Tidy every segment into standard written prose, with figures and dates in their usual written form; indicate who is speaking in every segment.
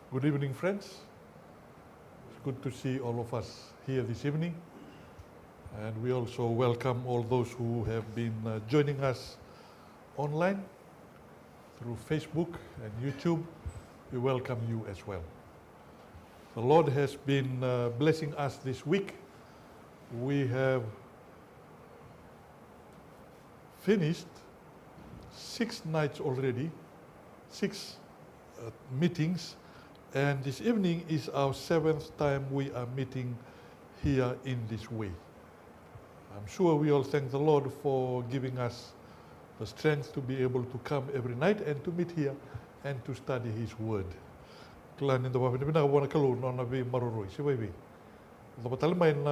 Speaker 1: Good evening, friends. It's good to see all of us here this evening. And we also welcome all those who have been joining us online through Facebook and YouTube. We welcome you as well. The Lord has been blessing us this week. We have finished 6 nights already, 6 meetings, and this evening is our 7th time we are meeting here in this way. I'm sure we all thank the Lord for giving us the strength to be able to come every night and to meet here and to study His Word. Klan in the Wame, na wana kalu no na vi maroroi, si wai vi. The batalma in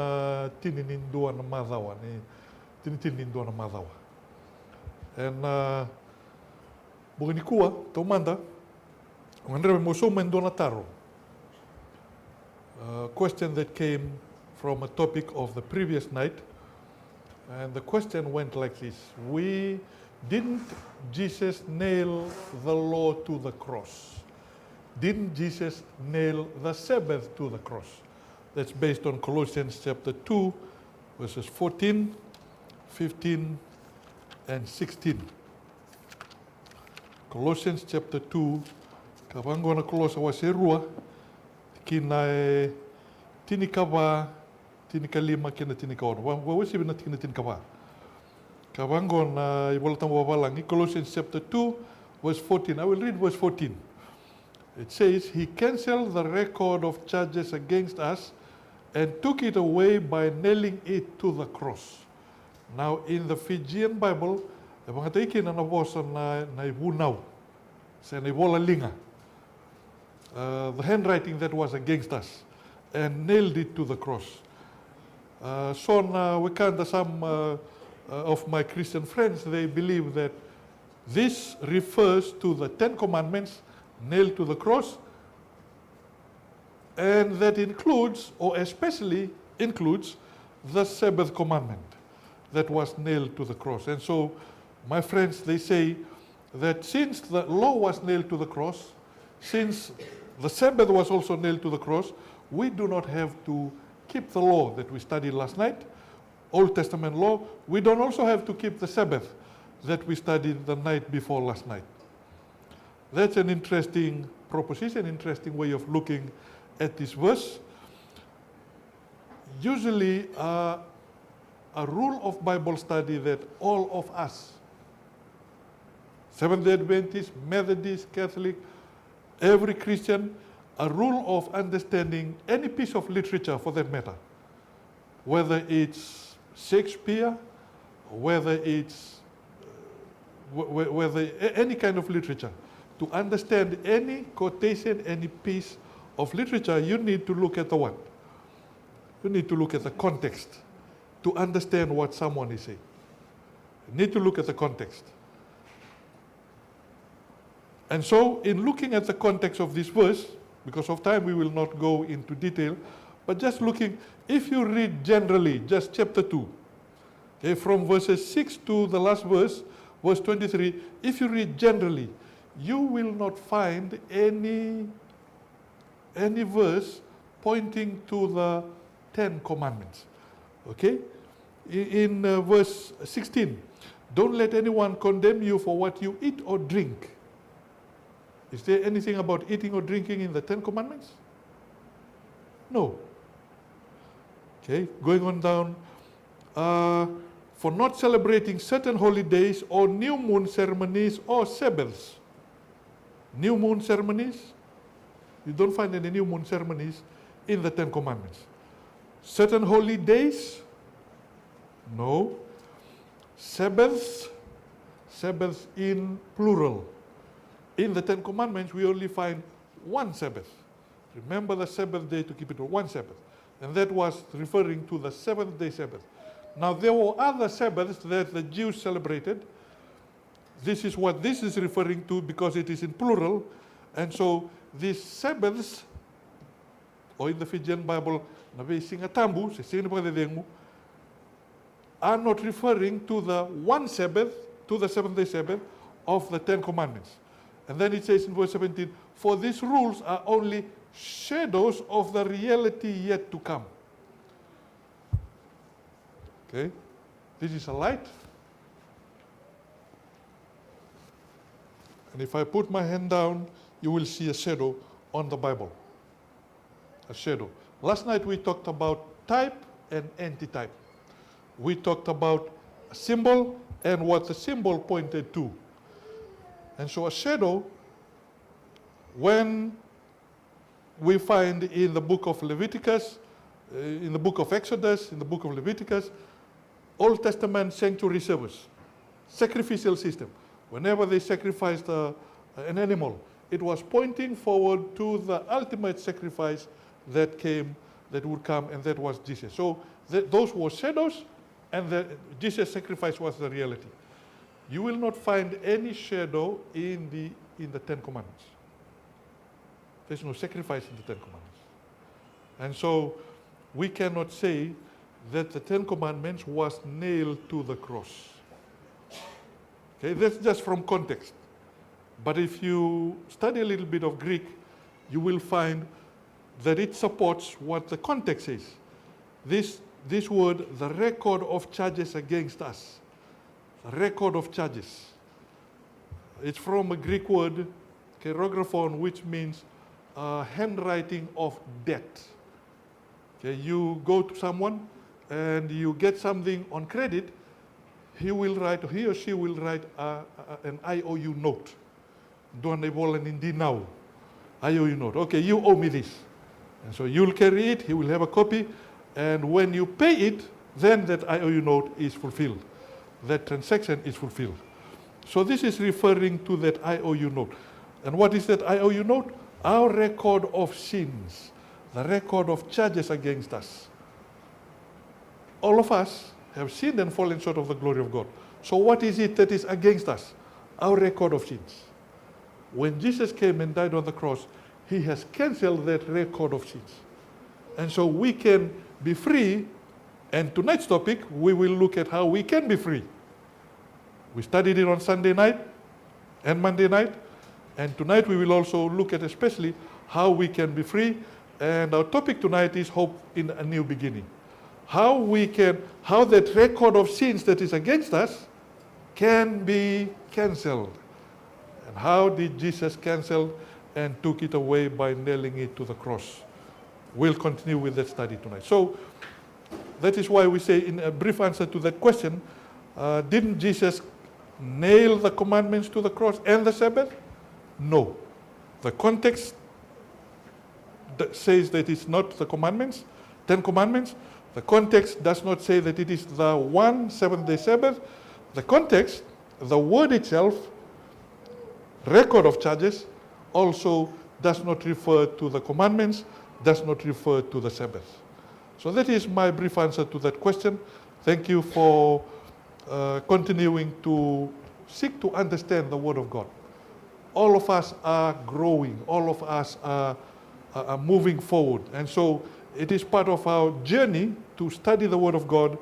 Speaker 1: tinin indua na madawa, ni tinin indua na madawa. And buginikua, taumanda, Andrea Mosoma and Donataro. A question that came from a topic of the previous night, and the question went like this: didn't Jesus nail the law to the cross? Didn't Jesus nail the Sabbath to the cross? That's based on Colossians chapter 2, verses 14, 15, and 16. Colossians chapter 2, kawango na kolosa wa serua, kina tinikawa, tinikalima kina tinikawa. Wawasi bina kina tinikawa. Kawango na ibolatan wawalangi, Colossians chapter 2, verse 14. I will read verse 14. It says, He cancelled the record of charges against us and took it away by nailing it to the cross. Now in the Fijian Bible, the mga taiki na nabosa na ibunaw, sa na ibola linga. The handwriting that was against us and nailed it to the cross. So some of my Christian friends, they believe that this refers to the 10 Commandments nailed to the cross, and that includes, or especially includes, the Sabbath commandment that was nailed to the cross. And so my friends, they say that since the law was nailed to the cross, since the Sabbath was also nailed to the cross, we do not have to keep the law that we studied last night, Old Testament law. We don't also have to keep the Sabbath that we studied the night before last night. That's an interesting proposition, interesting way of looking at this verse. Usually, a rule of Bible study that all of us, Seventh-day Adventists, Methodists, Catholic, every Christian, a rule of understanding any piece of literature for that matter, whether it's Shakespeare, whether it's whether any kind of literature, to understand any quotation, any piece of literature, you need to look at the what? You need to look at the context to understand what someone is saying. You need to look at the context. And so, in looking at the context of this verse, because of time we will not go into detail, but just looking, if you read generally, just chapter 2, okay, from verses 6 to the last verse, verse 23, if you read generally, you will not find any verse pointing to the 10 Commandments. Okay? In verse 16, don't let anyone condemn you for what you eat or drink. Is there anything about eating or drinking in the 10 Commandments? No. Okay, going on down. For not celebrating certain holidays or new moon ceremonies or Sabbaths. New moon ceremonies? You don't find any new moon ceremonies in the 10 Commandments. Certain holy days? No. Sabbaths? Sabbaths in plural. In the 10 Commandments, we only find one Sabbath. Remember the Sabbath day to keep it one Sabbath. And that was referring to the 7th-day Sabbath. Now, there were other Sabbaths that the Jews celebrated. This is what this is referring to because it is in plural. And so, these Sabbaths, or in the Fijian Bible, are not referring to the one Sabbath, to the 7th-day Sabbath of the 10 Commandments. And then it says in verse 17, for these rules are only shadows of the reality yet to come. Okay, this is a light. And if I put my hand down, you will see a shadow on the Bible. A shadow. Last night we talked about type and antitype. We talked about a symbol and what the symbol pointed to. And so a shadow, when we find in the book of Leviticus, in the book of Exodus, in the book of Leviticus, Old Testament sanctuary service, sacrificial system. Whenever they sacrificed an animal, it was pointing forward to the ultimate sacrifice that would come, and that was Jesus. So those were shadows, and Jesus' sacrifice was the reality. You will not find any shadow in the Ten Commandments. There's no sacrifice in the Ten Commandments. And so we cannot say that the Ten Commandments was nailed to the cross. Okay, that's just from context. But if you study a little bit of Greek, you will find that it supports what the context says. This word, the record of charges against us. The record of charges. It's from a Greek word, kerographon, which means handwriting of debt. Okay, you go to someone and you get something on credit, he or she will write an IOU note. Doan they wollen indien nou. IOU note. Okay, you owe me this. And so you'll carry it, he will have a copy, and when you pay it, then that IOU note is fulfilled. That transaction is fulfilled. So this is referring to that IOU note. And what is that IOU note? Our record of sins, the record of charges against us. All of us have sinned and fallen short of the glory of God. So what is it that is against us? Our record of sins. When Jesus came and died on the cross, he has canceled that record of sins. And so we can be free, and tonight's topic, we will look at how we can be free. We studied it on Sunday night and Monday night, and tonight we will also look at especially how we can be free, and our topic tonight is hope in a new beginning. How that record of sins that is against us can be cancelled. And how did Jesus cancel and took it away by nailing it to the cross? We'll continue with that study tonight. So that is why we say, in a brief answer to that question, didn't Jesus nail the commandments to the cross and the Sabbath? No. The context says that it's not the commandments, 10 commandments. The context does not say that it is the one seventh-day Sabbath. The context, the word itself, record of charges, also does not refer to the commandments, does not refer to the Sabbath. So that is my brief answer to that question. Thank you for continuing to seek to understand the Word of God. All of us are growing. All of us are moving forward. And so it is part of our journey to study the Word of God,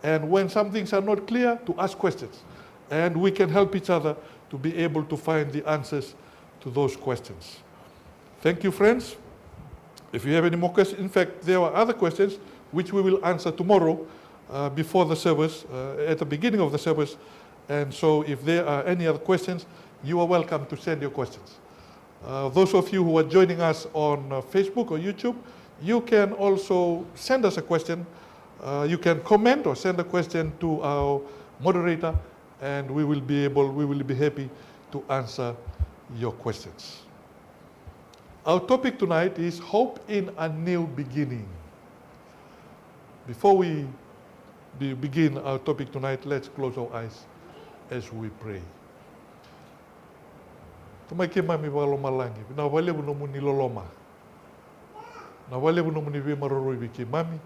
Speaker 1: and when some things are not clear, to ask questions. And we can help each other to be able to find the answers to those questions. Thank you, friends. If you have any more questions, in fact, there are other questions which we will answer tomorrow before the service, at the beginning of the service. And so if there are any other questions, you are welcome to send your questions. Those of you who are joining us on Facebook or YouTube, you can also send us a question. You can comment or send a question to our moderator, and we will be happy to answer your questions. Our topic tonight is hope in a new beginning. Before we begin our topic tonight, let's close our eyes as we pray. Tumai ke mami walo malangi, na wale buno muni loloma. Na wale buno muni we maroroi biki mami.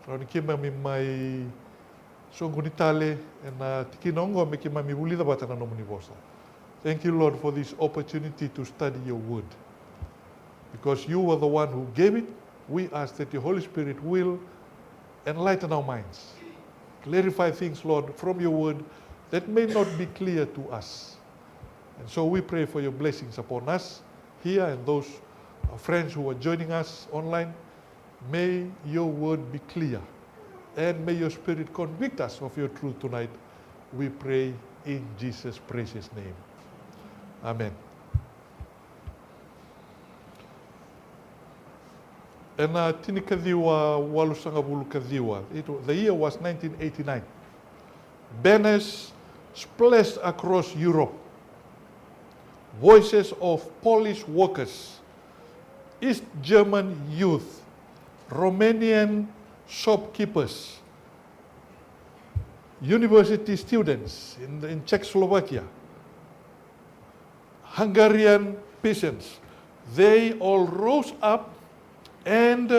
Speaker 1: Rauni ke mami mai songuni tale na tikinongo me ke mami wuli da batana no muni vosa. Thank you, Lord, for this opportunity to study your word. Because you were the one who gave it, we ask that the Holy Spirit will enlighten our minds. Clarify things, Lord, from your word that may not be clear to us. And so we pray for your blessings upon us here and those friends who are joining us online. May your word be clear, and may your spirit convict us of your truth tonight. We pray in Jesus' precious name. Amen. And tini kadhiwa walusanga bulu kadhiwa. The year was 1989. Banners splashed across Europe. Voices of Polish workers, East German youth, Romanian shopkeepers, university students in Czechoslovakia, Hungarian peasants, they all rose up, and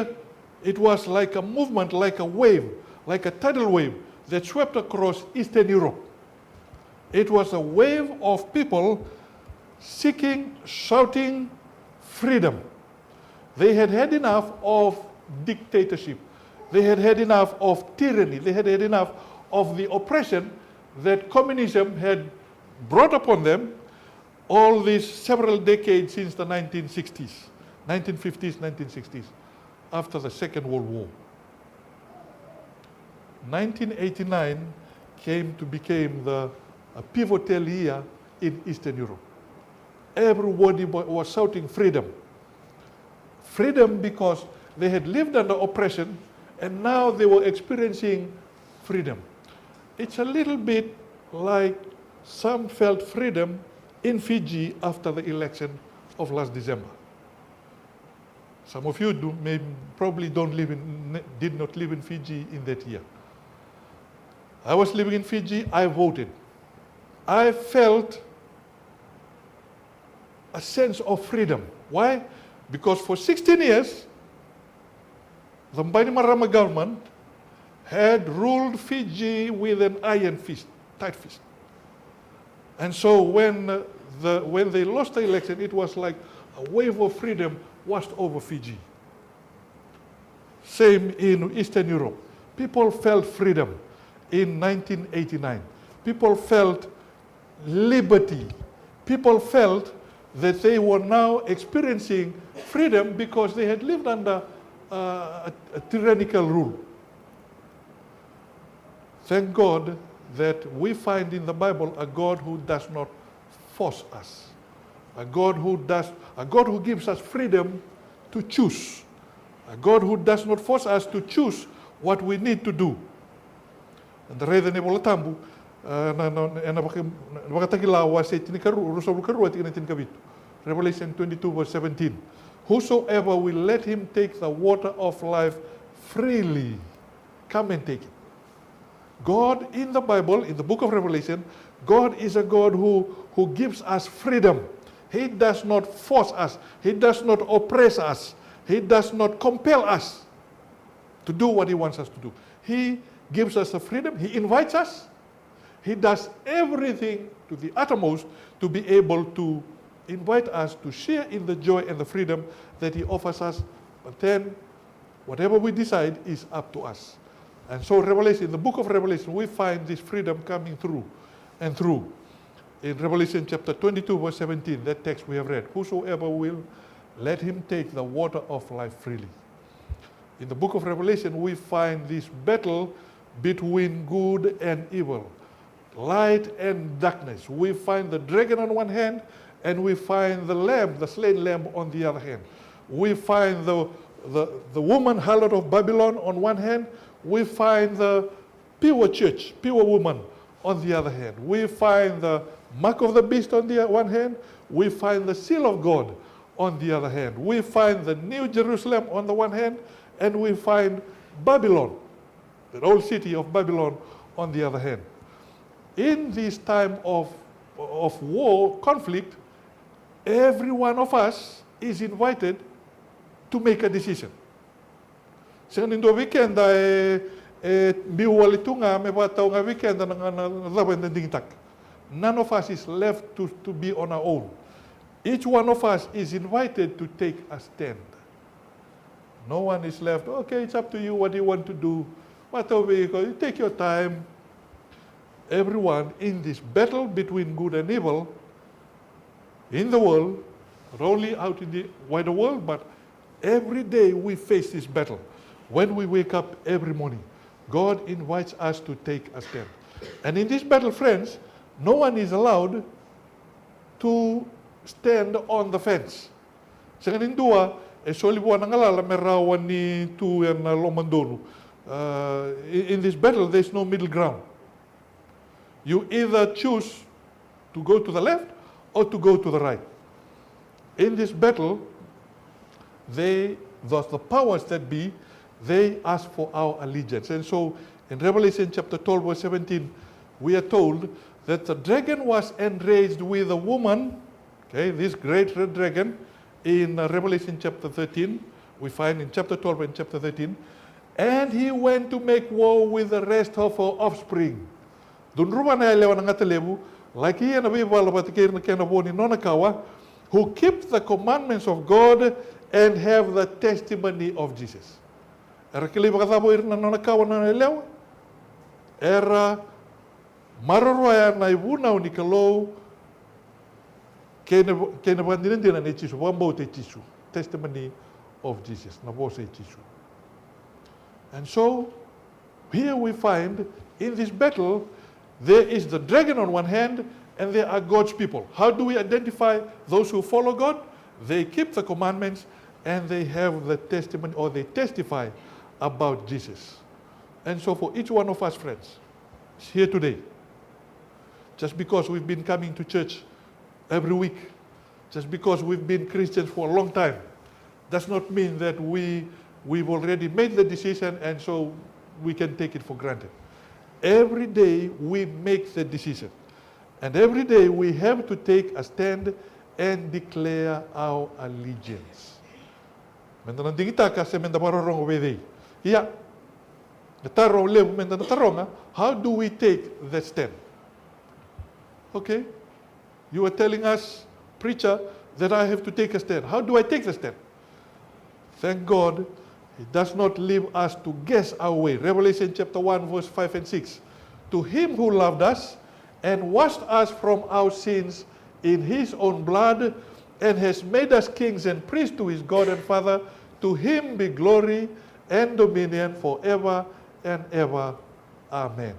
Speaker 1: it was like a movement, like a wave, like a tidal wave that swept across Eastern Europe. It was a wave of people seeking, shouting freedom. They had had enough of dictatorship. They had had enough of tyranny. They had had enough of the oppression that communism had brought upon them all these several decades since the 1960s, 1950s, 1960s, after the Second World War. 1989 became the pivotal year in Eastern Europe. Everybody was shouting freedom. Freedom because they had lived under oppression and now they were experiencing freedom. It's a little bit like some felt freedom in Fiji after the election of last December. Some of you probably did not live in Fiji in that year. I was living in Fiji, I voted. I felt a sense of freedom. Why? Because for 16 years, the Bainimarama government had ruled Fiji with an iron fist, tight fist. And so when they lost the election, it was like a wave of freedom washed over Fiji. Same in Eastern Europe. People felt freedom in 1989. People felt liberty. People felt that they were now experiencing freedom because they had lived under a tyrannical rule. Thank God that we find in the Bible a God who does not force us, a God who gives us freedom to choose, a God who does not force us to choose what we need to do. And the reason nebola tambu Revelation 22 verse 17. Whosoever will let him take the water of life freely, come and take it. God in the Bible, in the book of Revelation, God is a God who gives us freedom. He does not force us. He does not oppress us. He does not compel us to do what he wants us to do. He gives us the freedom. He invites us. He does everything to the uttermost to be able to invite us to share in the joy and the freedom that he offers us. But then, whatever we decide is up to us. And so Revelation, in the book of Revelation, we find this freedom coming through and through. In Revelation chapter 22, verse 17, that text we have read, whosoever will, let him take the water of life freely. In the book of Revelation, we find this battle between good and evil, light and darkness. We find the dragon on one hand, and we find the lamb, the slain lamb, on the other hand. We find the woman harlot of Babylon on one hand. We find the pure church, pure woman, on the other hand. We find the mark of the beast on the one hand. We find the seal of God on the other hand. We find the New Jerusalem on the one hand, and we find Babylon, the old city of Babylon, on the other hand. In this time of war, conflict, every one of us is invited to make a decision. Sa nindo weekend biwal ito nga may bataw nga weekend na laban na dingtak. None of us is left to be on our own. Each one of us is invited to take a stand. No one is left, okay, it's up to you what you want to do. Whatever you take your time. Everyone in this battle between good and evil in the world, not only out in the wider world, but every day we face this battle. When we wake up every morning, God invites us to take a stand. And in this battle, friends, no one is allowed to stand on the fence. Sa kanindua, soli buwan ang alala, merawan ni tu yan lomandonu. In this battle, there's no middle ground. You either choose to go to the left or to go to the right. In this battle, the powers that be, they ask for our allegiance. And so in Revelation chapter 12, verse 17, we are told that the dragon was enraged with a woman, okay, this great red dragon, in Revelation chapter 13, we find in chapter 12 and chapter 13, and he went to make war with the rest of her offspring. Dun ruman na elewa ng atalebu, like he and who keep the commandments of God and have the testimony of Jesus. Era kiliba katabo irna nonakawa na elewa. Era maroroya na ibuna unikalo kena bandinin din na ichisu, wambo te ichisu, testimony of Jesus, na bo sa ichisu. And so here we find in this battle there is the dragon on one hand and there are God's people. How do we identify those who follow God? They keep the commandments and they have the testimony, or they testify about Jesus. And so for each one of us, friends, here today, just because we've been coming to church every week, just because we've been Christians for a long time, does not mean that we've already made the decision and so we can take it for granted. Every day we make the decision. And every day we have to take a stand and declare our allegiance. How do we take that stand? Okay, you are telling us, preacher, that I have to take a stand. How do I take the stand? Thank God, He does not leave us to guess our way. Revelation chapter 1, verse 5 and 6. To Him who loved us and washed us from our sins in His own blood and has made us kings and priests to His God and Father, to Him be glory and dominion forever and ever. Amen.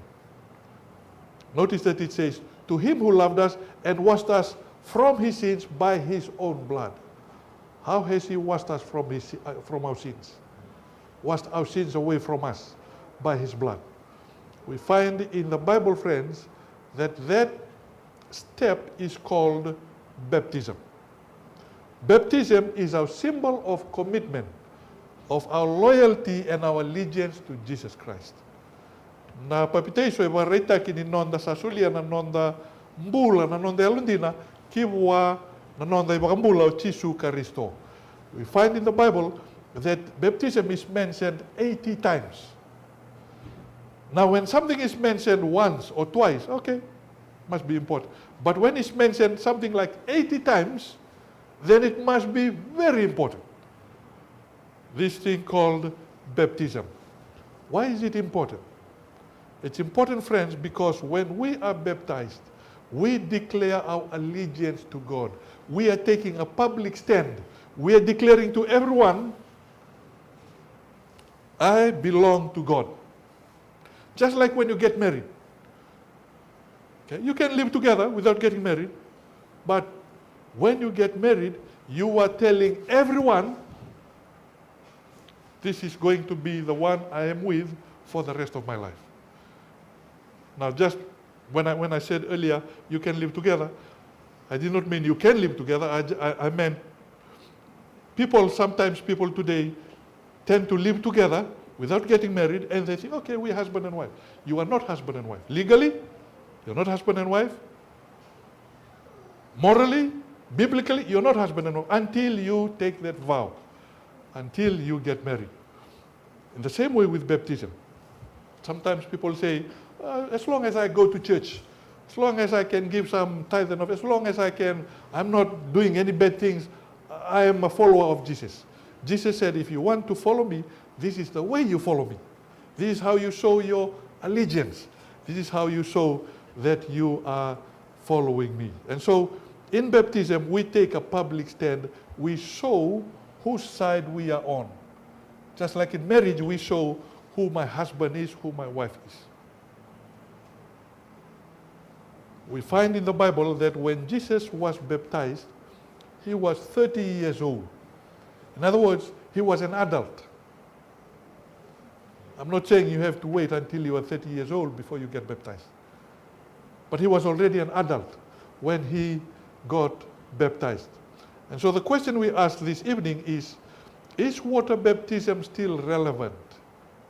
Speaker 1: Notice that it says, to Him who loved us and washed us from His sins by His own blood. How has He washed us from our sins? Washed our sins away from us by His blood. We find in the Bible, friends, that step is called baptism. Baptism is our symbol of commitment, of our loyalty and our allegiance to Jesus Christ. Na papitay so iba reta kini nonda sa sulia na nonda mbula na nonda alundina kiwa na nonda iba mbula o Jesu Kristo. We find in the Bible that baptism is mentioned 80 times. Now when something is mentioned once or twice, okay, must be important. But when it's mentioned something like 80 times, then it must be very important. This thing called baptism. Why is it important? It's important, friends, because when we are baptized, we declare our allegiance to God. We are taking a public stand. We are declaring to everyone, I belong to God. Just like when you get married. Okay? You can live together without getting married, but when you get married, you are telling everyone, this is going to be the one I am with for the rest of my life. Now, just when I said earlier, you can live together, I did not mean you can live together. I meant sometimes people today tend to live together without getting married, and they think, okay, we're husband and wife. You are not husband and wife. Legally, you're not husband and wife. Morally, biblically, you're not husband and wife until you take that vow, until you get married. In the same way with baptism. Sometimes people say, as long as I go to church, as long as I can give some tithe and as long as I'm not doing any bad things, I am a follower of Jesus. Jesus said, if you want to follow me, this is the way you follow me. This is how you show your allegiance. This is how you show that you are following me. And so In baptism, we take a public stand. We show whose side we are on. Just like in marriage, we show who my husband is, who my wife is. We find in the Bible that when Jesus was baptized, he was 30 years old. In other words, he was an adult. I'm not saying you have to wait until you are 30 years old before you get baptized. But he was already an adult when he got baptized. And so the question we ask this evening is water baptism still relevant?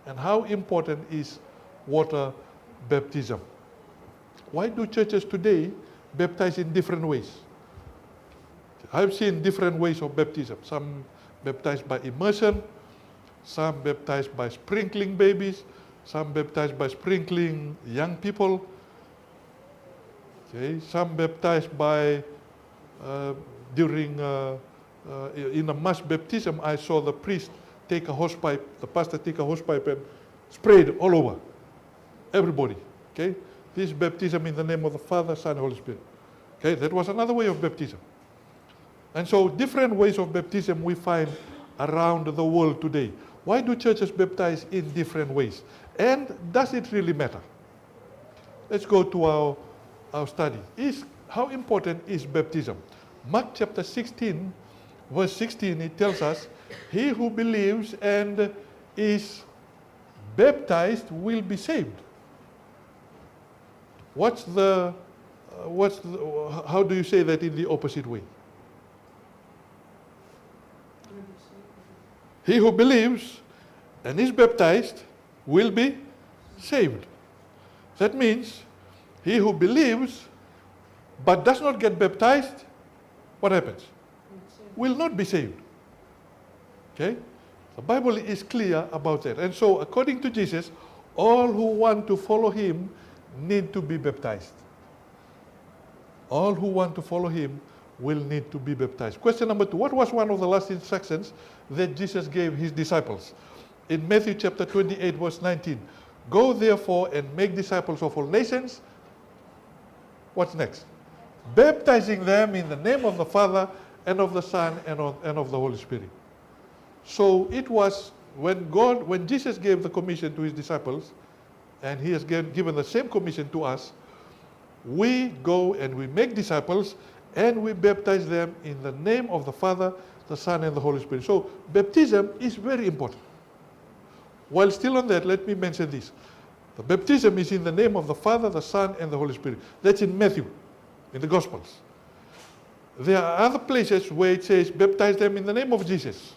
Speaker 1: And how important is water baptism? Why do churches today baptize in different ways? I've seen different ways of baptism. Some baptized by immersion, some baptized by sprinkling babies, some baptized by sprinkling young people. Okay, some baptized by in a mass baptism, I saw the priest take a hosepipe, the pastor take a hosepipe and spray it all over everybody. Okay, this baptism in the name of the Father, Son, and Holy Spirit. Okay, that was another way of baptism. And so different ways of baptism we find around the world today. Why do churches baptize in different ways? And does it really matter? Let's go to our study. How important is baptism? Mark chapter 16, verse 16, it tells us, he who believes and is baptized will be saved. How do you say that in the opposite way? He who believes and is baptized will be saved. That means he who believes but does not get baptized, what happens? Will not be saved. Okay? The Bible is clear about that. And so according to Jesus, all who want to follow him need to be baptized. All who want to follow him will need to be baptized. Question number 2. What was one of the last instructions that Jesus gave his disciples? In Matthew chapter 28, verse 19. Go therefore and make disciples of all nations. What's next? Baptizing them in the name of the Father and of the Son and of the Holy Spirit. So it was when Jesus gave the commission to his disciples, and he has given the same commission to us, we go and we make disciples and we baptize them in the name of the Father, the Son, and the Holy Spirit. So baptism is very important. While still on that, let me mention this. The baptism is in the name of the Father, the Son, and the Holy Spirit. That's in Matthew, in the Gospels. There are other places where it says, baptize them in the name of Jesus.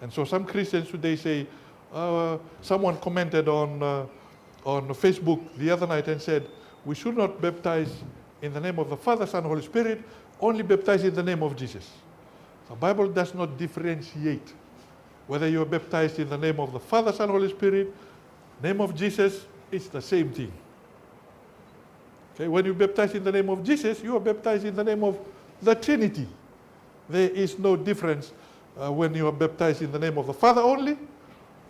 Speaker 1: And so some Christians today say, someone commented on Facebook the other night and said, we should not baptize in the name of the Father, Son, Holy Spirit, only baptize in the name of Jesus. The Bible does not differentiate whether you are baptized in the name of the Father, Son, Holy Spirit, name of Jesus, it's the same thing. Okay, when you baptize in the name of Jesus, you are baptized in the name of the Trinity. There is no difference when you are baptized in the name of the Father only,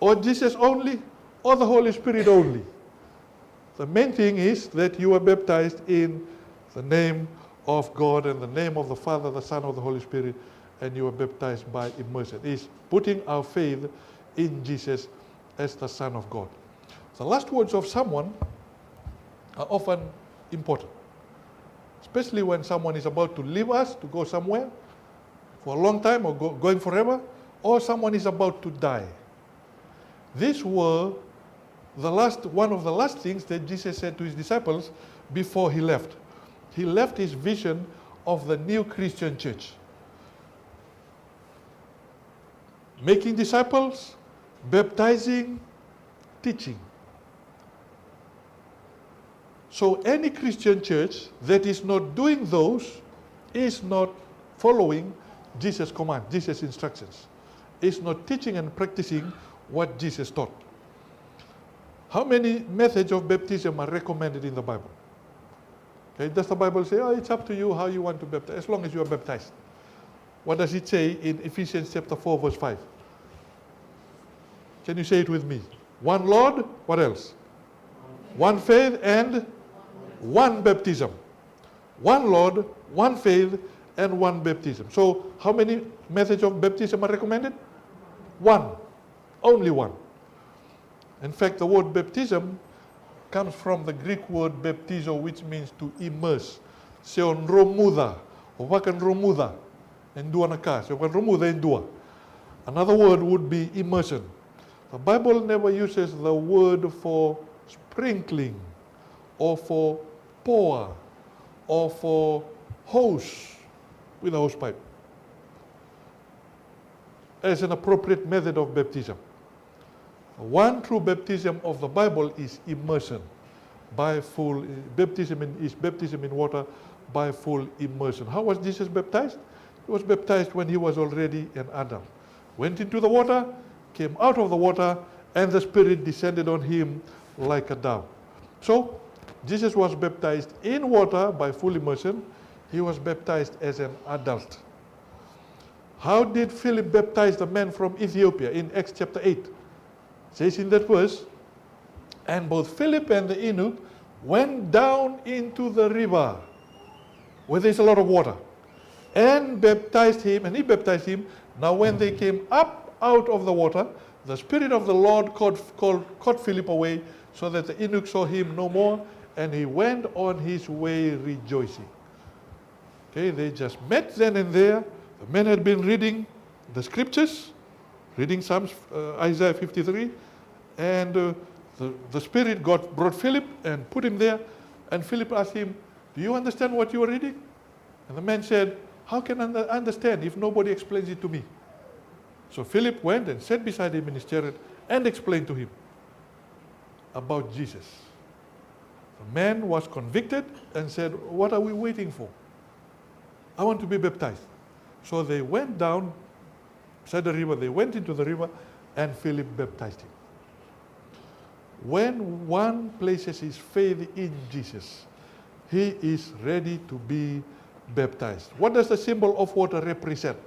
Speaker 1: or Jesus only, or the Holy Spirit only. The main thing is that you are baptized in the name of God and the name of the Father, the Son, of the Holy Spirit, and you are baptized by immersion. It's putting our faith in Jesus as the Son of God. The last words of someone are often important, especially when someone is about to leave us to go somewhere for a long time or going forever, or someone is about to die. These were one of the last things that Jesus said to his disciples before he left. He left his vision of the new Christian church. Making disciples, baptizing, teaching. So any Christian church that is not doing those is not following Jesus' command, Jesus' instructions. Is not teaching and practicing what Jesus taught. How many methods of baptism are recommended in the Bible? Okay, does the Bible say, it's up to you how you want to baptize, as long as you are baptized? What does it say in Ephesians chapter 4, verse 5? Can you say it with me? One Lord, what else? One faith and one baptism. one Lord, one faith, and one baptism. So how many methods of baptism are recommended? One. Only one. In fact, the word baptism comes from the Greek word baptizo, which means to immerse. Seon romuda, or wakan romuda, and dua naka. So wakan romuda and dua. Another word would be immersion. The Bible never uses the word for sprinkling, or for pour, or for hose with a hose pipe as an appropriate method of baptism. One true baptism of the Bible is immersion by full baptism in water by full immersion. How was Jesus baptized? He was baptized when he was already an adult. Went into the water, came out of the water, and the Spirit descended on him like a dove. So Jesus was baptized in water by full immersion. He was baptized as an adult. How did Philip baptize the man from Ethiopia in Acts chapter 8? It says in that verse, and both Philip and the eunuch went down into the river where there's a lot of water and baptized him, and he baptized him. Now when they came up out of the water, the Spirit of the Lord caught Philip away, so that the eunuch saw him no more, and he went on his way rejoicing. Okay, they just met then and there. The men had been reading the scriptures, reading Psalms, Isaiah 53, and the Spirit brought Philip and put him there, and Philip asked him, do you understand what you are reading? And the man said, how can I understand if nobody explains it to me? So Philip went and sat beside him in his chariot and explained to him about Jesus. The man was convicted and said, what are we waiting for? I want to be baptized. So they went down beside the river, they went into the river, and Philip baptized him. When one places his faith in Jesus, he is ready to be baptized. What does the symbol of water represent?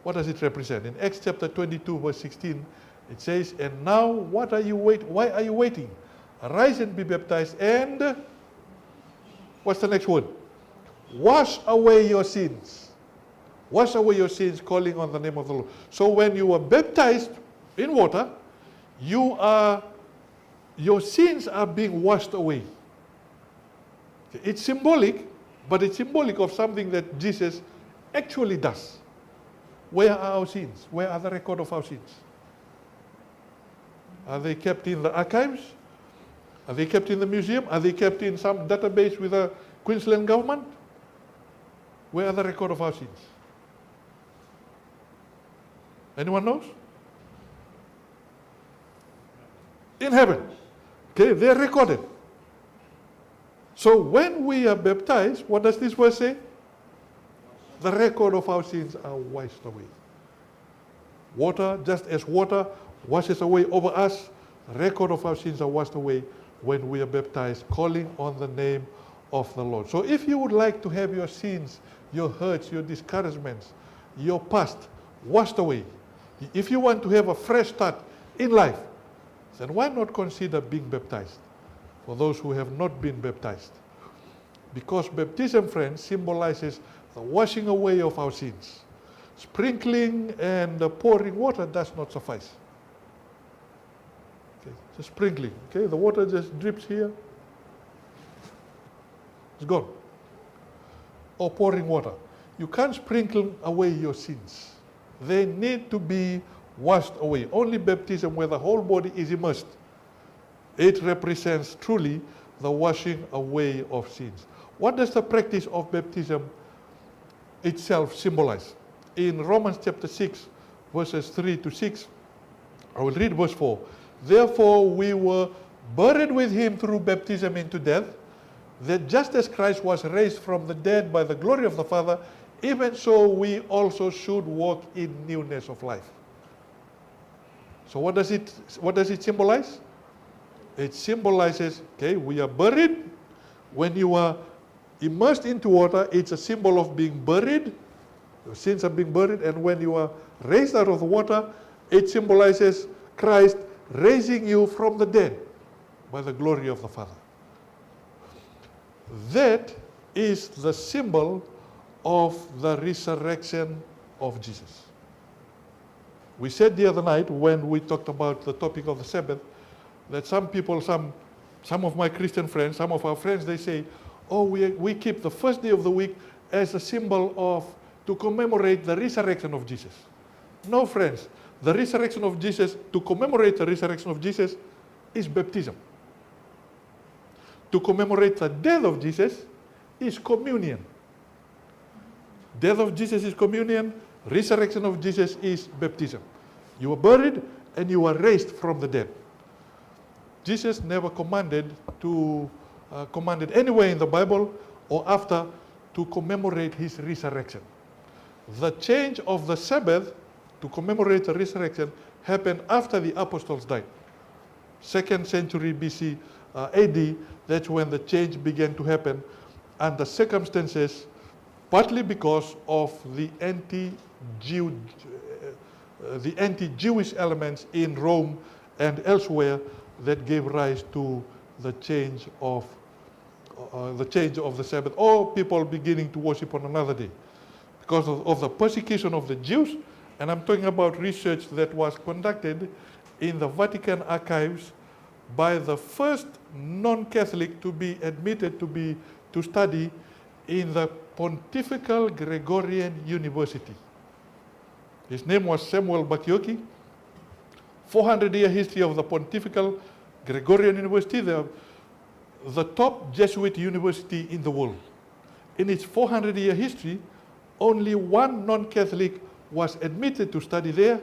Speaker 1: What does it represent? In Acts chapter 22, verse 16, it says, and now why are you waiting? Arise and be baptized, and what's the next word? Wash away your sins. Wash away your sins, calling on the name of the Lord. So when you are baptized in water, your sins are being washed away. It's symbolic, but it's symbolic of something that Jesus actually does. Where are our sins? Where are the record of our sins? Are they kept in the archives? Are they kept in the museum? Are they kept in some database with the Queensland government? Where are the record of our sins? Anyone knows? In heaven. Okay, they're recorded. So when we are baptized, what does this verse say? The record of our sins are washed away. Water, just as water washes away over us, the record of our sins are washed away when we are baptized, calling on the name of the Lord. So if you would like to have your sins, your hurts, your discouragements, your past washed away, if you want to have a fresh start in life, then why not consider being baptized for those who have not been baptized? Because baptism, friends, symbolizes the washing away of our sins. Sprinkling and pouring water does not suffice. Okay, just sprinkling. Okay, the water just drips here. It's gone. Or pouring water. You can't sprinkle away your sins. They need to be washed away. Only baptism where the whole body is immersed, it represents truly the washing away of sins. What does the practice of baptism itself symbolize? In Romans chapter 6, verses 3 to 6, I will read verse 4. Therefore we were buried with him through baptism into death, that just as Christ was raised from the dead by the glory of the Father, even so we also should walk in newness of life. So what does it symbolize? It symbolizes, okay, we are buried. When you are immersed into water, it's a symbol of being buried. Your sins are being buried. And when you are raised out of the water, it symbolizes Christ raising you from the dead by the glory of the Father. That is the symbol of the resurrection of Jesus. We said the other night when we talked about the topic of the Sabbath that some people, some of my Christian friends, some of our friends, they say, oh, we keep the first day of the week as a symbol of, to commemorate the resurrection of Jesus. No, friends, the resurrection of Jesus, to commemorate the resurrection of Jesus is baptism. To commemorate the death of Jesus is communion. Death of Jesus is communion, resurrection of Jesus is baptism. You were buried and you were raised from the dead. Jesus never commanded anywhere in the Bible or after to commemorate his resurrection. The change of the Sabbath to commemorate the resurrection happened after the apostles died. 2nd century BC, AD, that's when the change began to happen under circumstances, partly because of the anti-Jewish elements in Rome and elsewhere that gave rise to the change of the Sabbath, or people beginning to worship on another day. Because of the persecution of the Jews, and I'm talking about research that was conducted in the Vatican archives by the first non-Catholic to be admitted to study in the Pontifical Gregorian University. His name was Samuel Bakioki. 400-year history of the Pontifical Gregorian University, the top Jesuit university in the world. In its 400-year history, only one non-Catholic was admitted to study there,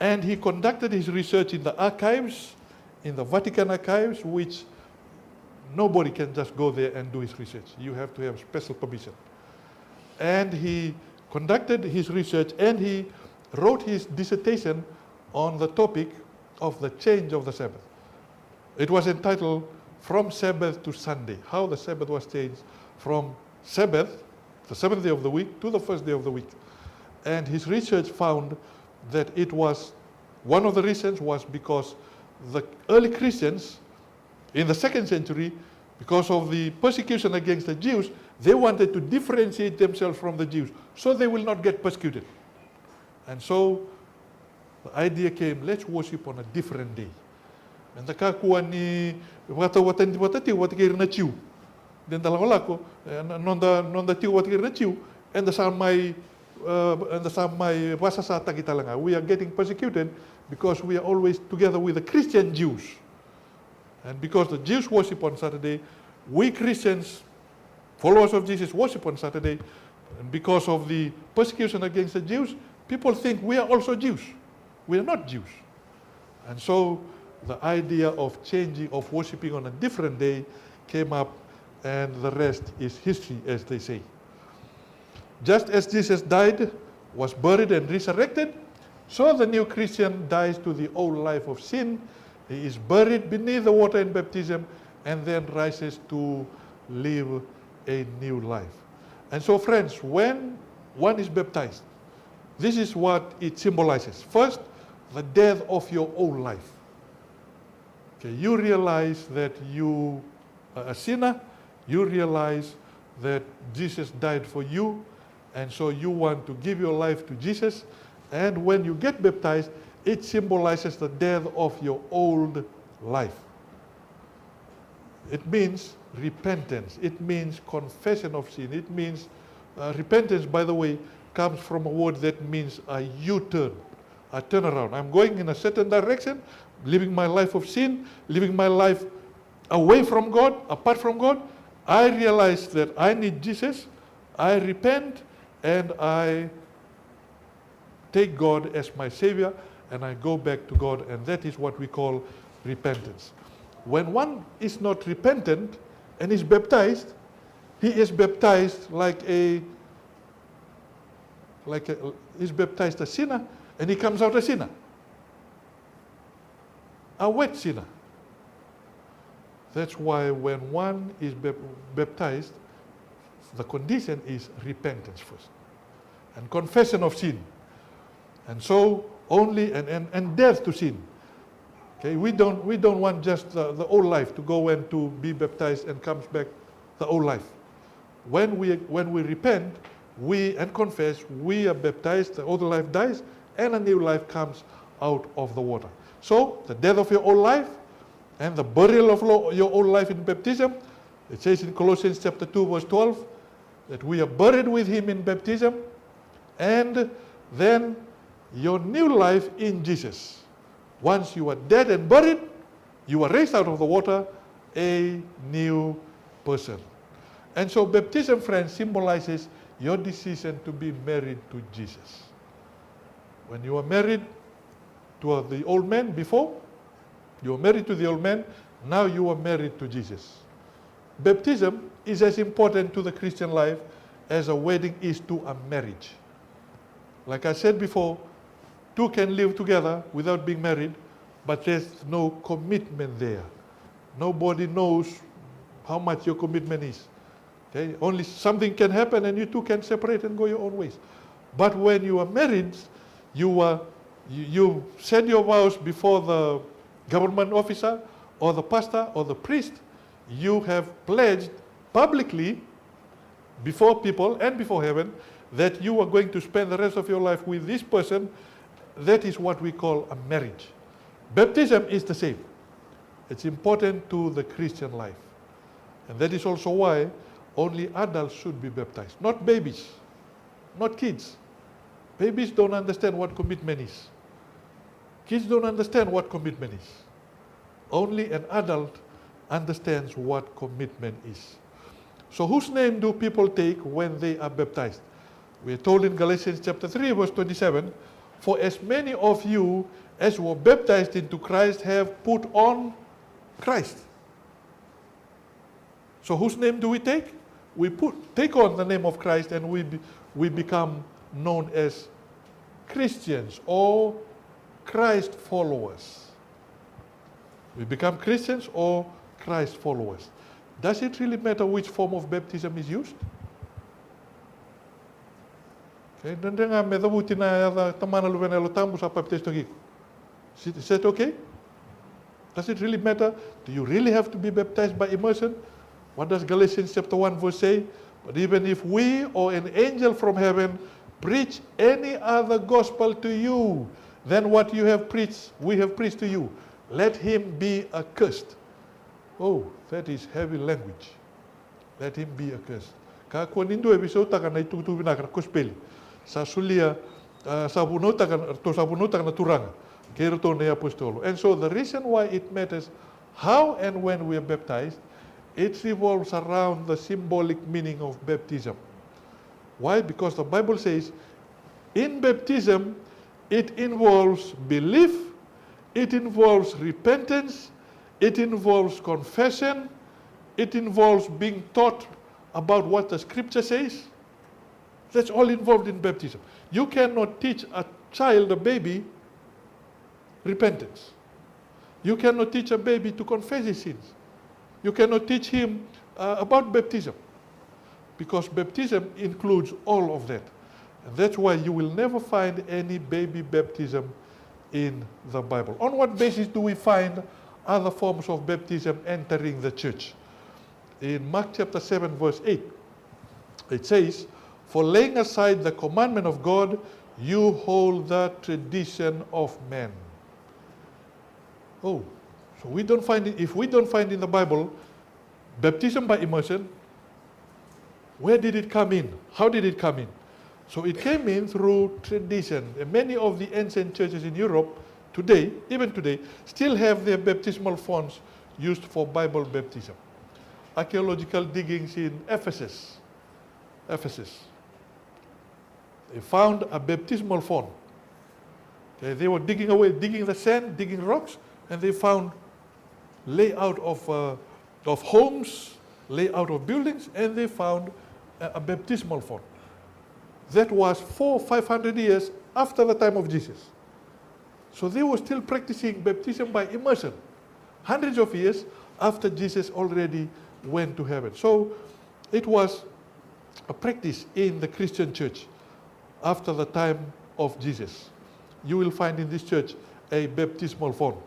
Speaker 1: and he conducted his research in the archives, in the Vatican archives, which nobody can just go there and do his research. You have to have special permission. And he conducted his research and he wrote his dissertation on the topic of the change of the Sabbath. It was entitled From Sabbath to Sunday, how the Sabbath was changed from Sabbath, the seventh day of the week, to the first day of the week. And his research found that it was, one of the reasons was because the early Christians in the 2nd century, because of the persecution against the Jews, they wanted to differentiate themselves from the Jews so they will not get persecuted. And so the idea came, let's worship on a different day. And the kakuan ni wata kir na chiu. Then the lako non the tiu wata kir na chiu and the samai wasasa tagitalanga. We are getting persecuted because we are always together with the Christian Jews. And because the Jews worship on Saturday, we Christians, followers of Jesus, worship on Saturday. And because of the persecution against the Jews, people think we are also Jews. We are not Jews. And so the idea of changing, of worshiping on a different day came up, and the rest is history, as they say. Just as Jesus died, was buried and resurrected, so the new Christian dies to the old life of sin. He is buried beneath the water in baptism and then rises to live a new life. And so, friends, when one is baptized, this is what it symbolizes. First, the death of your old life. Okay, you realize that you are a sinner, you realize that Jesus died for you, and so you want to give your life to Jesus. And when you get baptized, it symbolizes the death of your old life. It means repentance. It means confession of sin. It means, repentance, by the way, comes from a word that means a U-turn, a turnaround. I'm going in a certain direction, living my life of sin, living my life away from God, apart from God. I realize that I need Jesus. I repent and I take God as my Savior, and I go back to God, and that is what we call repentance. When one is not repentant and is baptized, he is baptized he's baptized a sinner, and he comes out a sinner, a wet sinner. That's why when one is baptized, the condition is repentance first, and confession of sin. And so only, and death to sin. Okay, we don't want just the old life to go and to be baptized and comes back the old life. when we repent, and confess, we are baptized, the old life dies, and a new life comes out of the water. So, the death of your old life and the burial of your old life in baptism, it says in Colossians chapter 2, verse 12, that we are buried with him in baptism, and then your new life in Jesus. Once you are dead and buried, you are raised out of the water, a new person. And so baptism, friends, symbolizes your decision to be married to Jesus. When you are married to the old man before, you were married to the old man, now you are married to Jesus. Baptism is as important to the Christian life as a wedding is to a marriage. Like I said before, two can live together without being married, but there's no commitment there. Nobody knows how much your commitment is. Okay? Only something can happen and you two can separate and go your own ways. But when you are married, you said your vows before the government officer or the pastor or the priest. You have pledged publicly before people and before heaven that you are going to spend the rest of your life with this person. That is what we call a marriage. Baptism is the same. It's important to the Christian life. And that is also why only adults should be baptized, not babies, not kids. Babies don't understand what commitment is. Kids don't understand what commitment is. Only an adult understands what commitment is. So whose name do people take when they are baptized? We are told in Galatians chapter 3, verse 27, for as many of you as were baptized into Christ have put on Christ. So whose name do we take? We take on the name of Christ, and we become known as Christians or Christ followers. We become Christians or Christ followers. Does it really matter which form of baptism is used? Okay, is that okay? Does it really matter? Do you really have to be baptized by immersion? What does Galatians chapter 1 verse say? But even if we or an angel from heaven preach any other gospel to you than what you have preached, we have preached to you, let him be accursed. Oh, that is heavy language. Let him be accursed. Kako nindo episode takan na itutu binakar kospeli. Sa sulia sabuno takan na turanga. Kero to ne apostolo. And so the reason why it matters how and when we are baptized, it revolves around the symbolic meaning of baptism. Why? Because the Bible says in baptism it involves belief, it involves repentance, it involves confession, it involves being taught about what the scripture says. That's all involved in baptism. You cannot teach a child, a baby, repentance. You cannot teach a baby to confess his sins. You cannot teach him about baptism, because baptism includes all of that. And that's why you will never find any baby baptism in the Bible. On what basis do we find other forms of baptism entering the church? In Mark chapter 7, verse 8, it says, for laying aside the commandment of God, you hold the tradition of men. Oh, so we don't find it, if we don't find in the Bible baptism by immersion, where did it come in? How did it come in? So it came in through tradition. And many of the ancient churches in Europe today, even today, still have their baptismal fonts used for Bible baptism. Archaeological diggings in Ephesus. They found a baptismal font. Okay, they were digging the sand, digging rocks, and they found layout of homes, layout of buildings, and they found a baptismal font. That was 400-500 years after the time of Jesus. So they were still practicing baptism by immersion, hundreds of years after Jesus already went to heaven. So it was a practice in the Christian church after the time of Jesus. You will find in this church a baptismal font.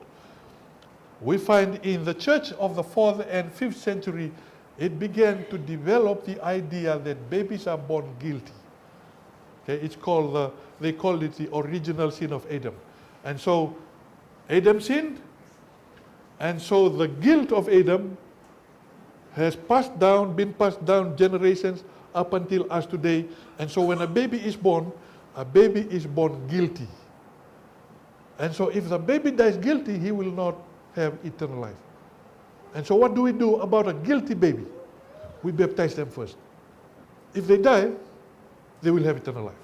Speaker 1: We find in the church of the 4th and 5th century it began to develop the idea that babies are born guilty. Okay, it's called they call it the original sin of Adam. And so Adam sinned, and so the guilt of Adam has been passed down generations up until us today. And so when a baby is born guilty. And so if the baby dies guilty, he will not have eternal life. And so what do we do about a guilty baby? We baptize them first. If they die, they will have eternal life.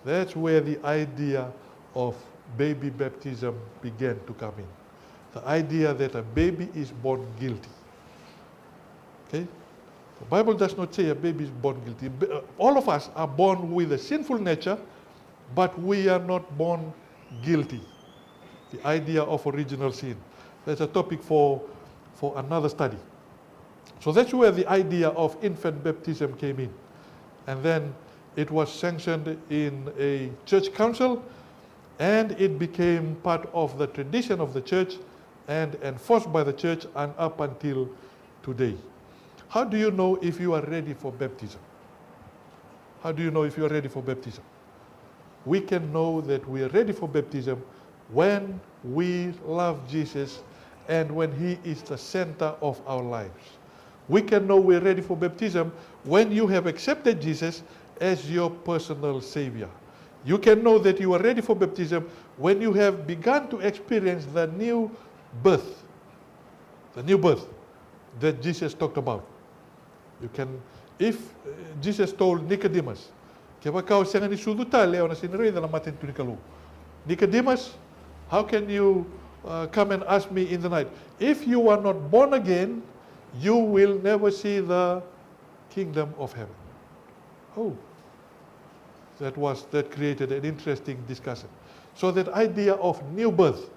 Speaker 1: That's where the idea of baby baptism began to come in. The idea that a baby is born guilty. Okay? The Bible does not say a baby is born guilty. All of us are born with a sinful nature, but we are not born guilty. The idea of original sin. That's a topic for another study. So that's where the idea of infant baptism came in. And then it was sanctioned in a church council, and it became part of the tradition of the church and enforced by the church and up until today. How do you know if you are ready for baptism? How do you know if you are ready for baptism? We can know that we are ready for baptism when we love Jesus and when He is the center of our lives. We can know we're ready for baptism when you have accepted Jesus as your personal Savior. You can know that you are ready for baptism when you have begun to experience the new birth that Jesus talked about. You can, if Jesus told Nicodemus, Nicodemus, how can you come and ask me in the night? If you are not born again, you will never see the kingdom of heaven. Oh, that created an interesting discussion. So that idea of new birth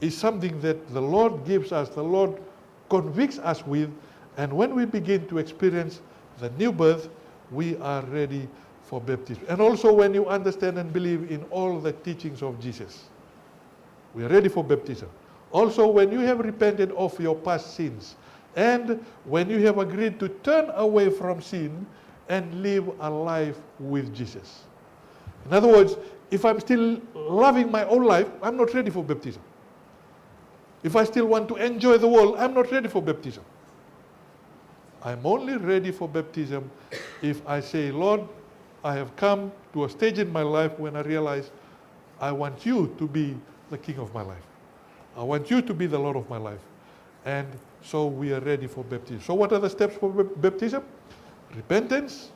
Speaker 1: is something that the Lord gives us, the Lord convicts us with, and when we begin to experience the new birth, we are ready for baptism. And also when you understand and believe in all the teachings of Jesus, we are ready for baptism. Also when you have repented of your past sins, and when you have agreed to turn away from sin and live a life with Jesus. In other words, if I'm still loving my own life, I'm not ready for baptism. If I still want to enjoy the world, I'm not ready for baptism. I'm only ready for baptism if I say, Lord, I have come to a stage in my life when I realize I want you to be the King of my life. I want you to be the Lord of my life. And so we are ready for baptism. So what are the steps for baptism? Repentance,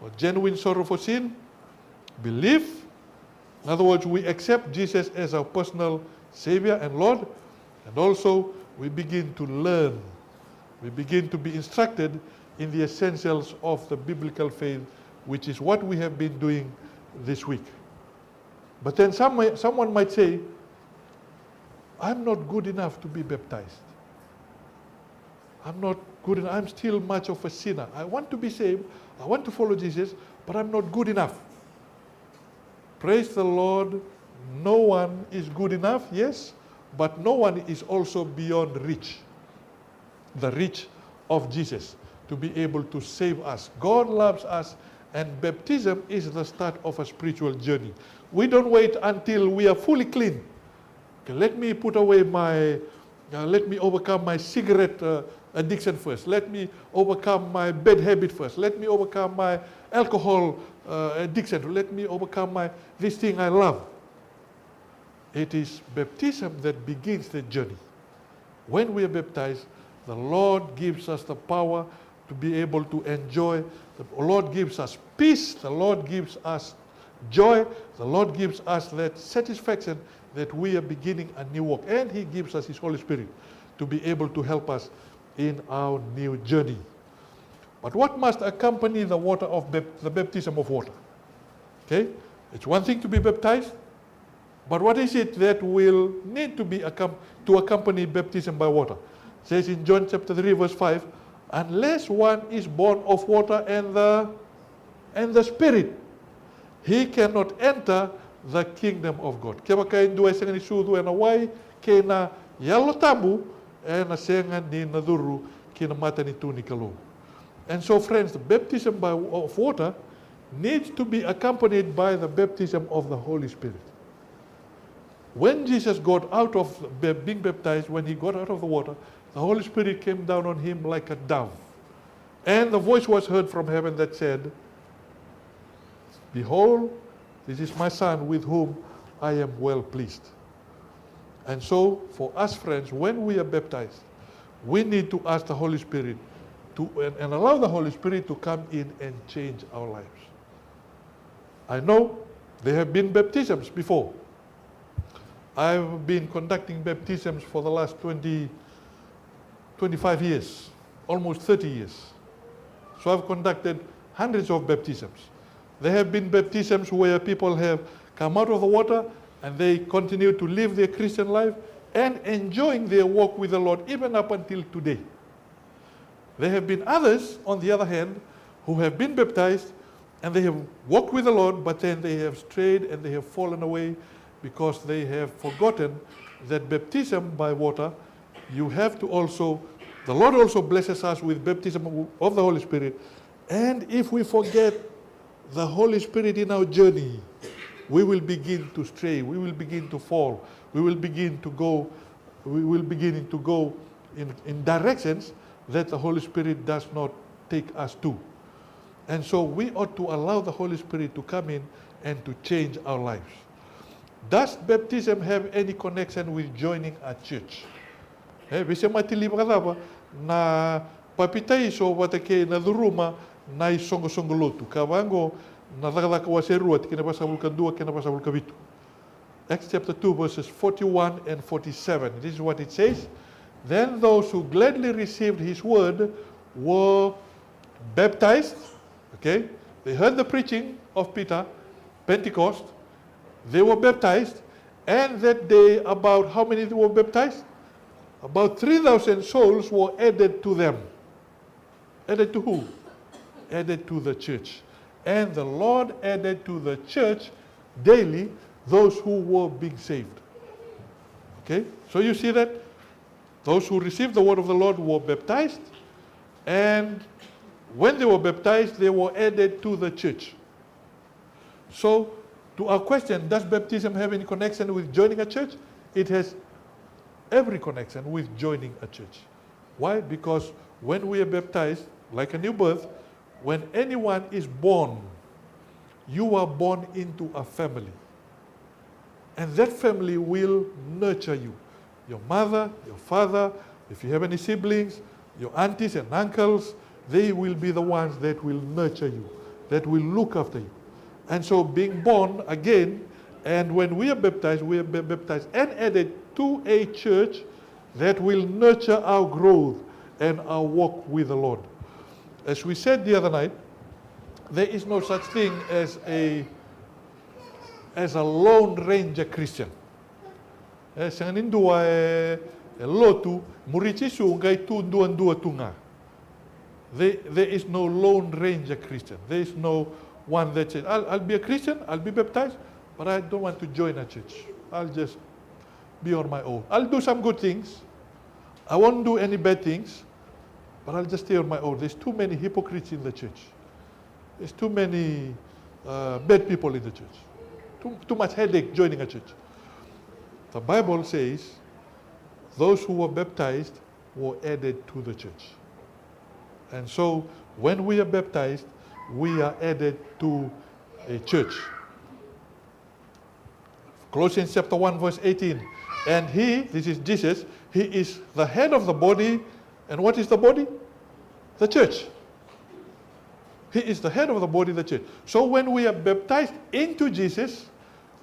Speaker 1: or genuine sorrow for sin, belief. In other words, we accept Jesus as our personal Savior and Lord, and also we begin to learn. We begin to be instructed in the essentials of the biblical faith, which is what we have been doing this week. But then someone might say, I'm not good enough to be baptized. I'm not good enough. I'm still much of a sinner. I want to be saved. I want to follow Jesus, but I'm not good enough. Praise the Lord. No one is good enough, yes, but no one is also beyond reach. The reach of Jesus to be able to save us. God loves us, and baptism is the start of a spiritual journey. We don't wait until we are fully clean. Okay, let me put away let me overcome my cigarette addiction first. Let me overcome my bad habit first. Let me overcome my alcohol addiction. Let me overcome this thing I love. It is baptism that begins the journey. When we are baptized, the Lord gives us the power to be able to enjoy. The Lord gives us peace. The Lord gives us joy. The Lord gives us that satisfaction that we are beginning a new walk. And He gives us His Holy Spirit to be able to help us in our new journey. But what must accompany the water of the baptism of water? Okay, it's one thing to be baptized, but what is it that will need to be to accompany baptism by water? It says in John chapter 3 verse 5, unless one is born of water and the Spirit, he cannot enter the kingdom of God. Kaya kain dua sengan isudu na wai kena yalo tabu na sengan ni naduru kina mata ni tu ni kalo. And so friends, the baptism of water needs to be accompanied by the baptism of the Holy Spirit. When Jesus got out of being baptized, when he got out of the water, the Holy Spirit came down on him like a dove. And the voice was heard from heaven that said, "Behold, this is my Son with whom I am well pleased." And so, for us friends, when we are baptized, we need to ask the Holy Spirit and allow the Holy Spirit to come in and change our lives. I know there have been baptisms before. I've been conducting baptisms for the last 25 years, almost 30 years. So I've conducted hundreds of baptisms. There have been baptisms where people have come out of the water and they continue to live their Christian life and enjoying their walk with the Lord even up until today. There have been others, on the other hand, who have been baptized and they have walked with the Lord, but then they have strayed and they have fallen away because they have forgotten that baptism by water, you have to also, the Lord also blesses us with baptism of the Holy Spirit. And if we forget the Holy Spirit in our journey, we will begin to stray, we will begin to fall, we will begin to go in directions that the Holy Spirit does not take us to. And so we ought to allow the Holy Spirit to come in and to change our lives. Does baptism have any connection with joining a church? Bisa matili ba na papitai so watake na duruma na isongo lotu kavango na dagalaka waserua tikina pasabul kadua kina pasabul kabitu. Acts chapter 2 verses 41 and 47. This is what it says. Then those who gladly received his word were baptized. Okay? They heard the preaching of Peter, Pentecost. They were baptized, and that day about how many were baptized? About 3,000 souls were added to them. Added to who? Added to the church. And the Lord added to the church daily those who were being saved. Okay? So you see that? Those who received the word of the Lord were baptized, and when they were baptized, they were added to the church. So, to our question, does baptism have any connection with joining a church? It has every connection with joining a church. Why? Because when we are baptized, like a new birth, when anyone is born, you are born into a family. And that family will nurture you. Your mother, your father, if you have any siblings, your aunties and uncles, they will be the ones that will nurture you, that will look after you. And so being born again, and when we are baptized and added to a church that will nurture our growth and our walk with the Lord. As we said the other night, there is no such thing as a Lone Ranger Christian. Sanganindua lotu murichi sungai tu dua tunga. There is no Lone Ranger Christian. There is no one that says, I'll be a Christian, I'll be baptized, but I don't want to join a church. I'll just be on my own. I'll do some good things. I won't do any bad things, but I'll just stay on my own. There's too many hypocrites in the church. There's too many bad people in the church. Too much headache joining a church. The Bible says those who were baptized were added to the church. And so when we are baptized, we are added to a church. Colossians chapter 1 verse 18. And he, this is Jesus, he is the head of the body. And what is the body? The church. He is the head of the body, the church. So when we are baptized into Jesus,